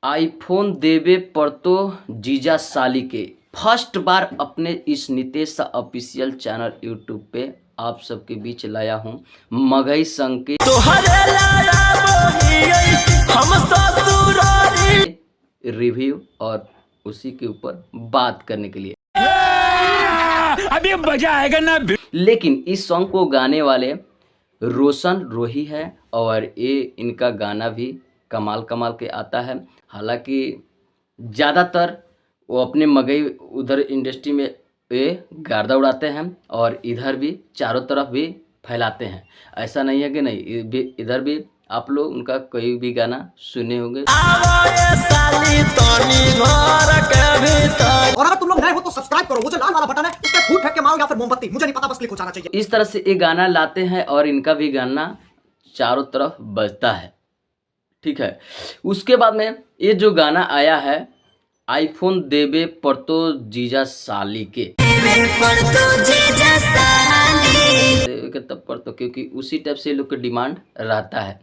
IPhone देवे पर तो जीजा साली के फर्स्ट बार अपने इस नितेश ऑफिशियल चैनल यूट्यूब पे आप सबके बीच लाया हूँ मगही संग के रिव्यू और उसी के ऊपर बात करने के लिए। अभी मजा आएगा ना। लेकिन इस सॉन्ग को गाने वाले रोशन रोही है और ये इनका गाना भी कमाल कमाल के आता है। हालांकि ज़्यादातर वो अपने मगही उधर इंडस्ट्री में ये गर्दा उड़ाते हैं और इधर भी चारों तरफ भी फैलाते हैं। ऐसा नहीं है कि नहीं, इधर भी आप लोग उनका कोई भी गाना सुने होंगे। और अगर तुम लोग नए हो तो सब्सक्राइब करो, वो जो लाल वाला बटन है उस पर फूट फेंक के मारो या फिर मोमबत्ती, मुझे नहीं पता, बस क्लिक हो जाना चाहिए। इस तरह से ये गाना लाते हैं और इनका भी गाना चारों तरफ बजता है, ठीक है। उसके बाद में ये जो गाना आया है आईफोन देवे पर तो जीजा साली के तब पर तो, क्योंकि उसी टाइप से लोग का डिमांड रहता है,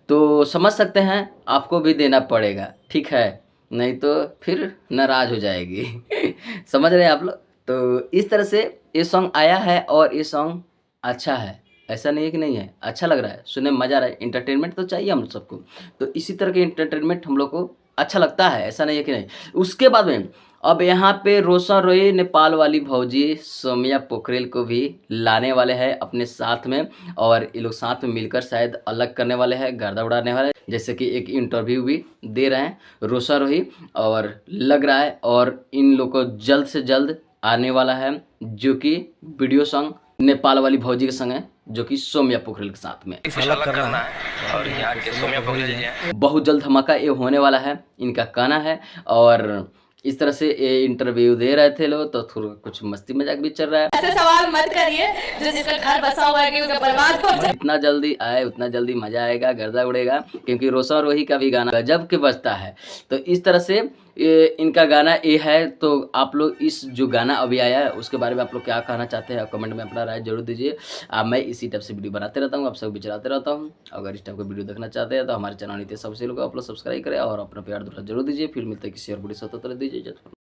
तो समझ सकते हैं आपको भी देना पड़ेगा, ठीक है, नहीं तो फिर नाराज हो जाएगी। समझ रहे हैं आप लोग। तो इस तरह से ये सॉन्ग आया है और ये सॉन्ग अच्छा है, ऐसा नहीं है कि नहीं है, अच्छा लग रहा है, सुनने में मज़ा आ रहा है। इंटरटेनमेंट तो चाहिए हम सबको, तो इसी तरह के इंटरटेनमेंट हम लोग को अच्छा लगता है, ऐसा नहीं है कि नहीं। उसके बाद में अब यहाँ पे रोशन रोही नेपाल वाली भौजी सोमिया पोखरेल को भी लाने वाले हैं अपने साथ में, और ये लोग साथ में मिलकर शायद अलग करने वाले हैं, गर्दा उड़ाने वाले हैं। जैसे कि एक इंटरव्यू भी दे रहे हैं रोशन रोही, और लग रहा है और इन लोग को जल्द से जल्द आने वाला है जो कि वीडियो सॉन्ग नेपाल वाली भौजी के संग है, जो कि सोमिया पोखरेल के साथ में करना है और यहाँ के सोमिया पोखरेल जी हैं। बहुत जल्द धमाका ये होने वाला है, इनका कहना है। और इस तरह से ये इंटरव्यू दे रहे थे लोग, तो थोड़ा कुछ मस्ती मजाक भी चल रहा है। ऐसे सवाल मत करिए जो जिसका घर बसा हुआ है कि उसका बर्बाद हो जाए। जितना जल्दी आए उतना जल्दी मजा आएगा, गर्दा उड़ेगा, क्योंकि रोशन रोही का भी गाना गजब के बजता है। तो इस तरह से इनका गाना ये है। तो आप लोग इस जो गाना अभी आया है उसके बारे में आप लोग क्या कहना चाहते हैं, कमेंट में अपना राय जरूर दीजिए। मैं इसी टाइप से वीडियो बनाते रहता हूँ, आप सब भी चलाते रहता हूँ। अगर इस टाइप का वीडियो देखना चाहते हैं तो हमारे चैनल नितेश सबसे लोग आप लोग सब्सक्राइब करें और अपना प्यार जरूर दीजिए। फिर मिलते हैं किसी और वीडियो से, तब तक दीजिए।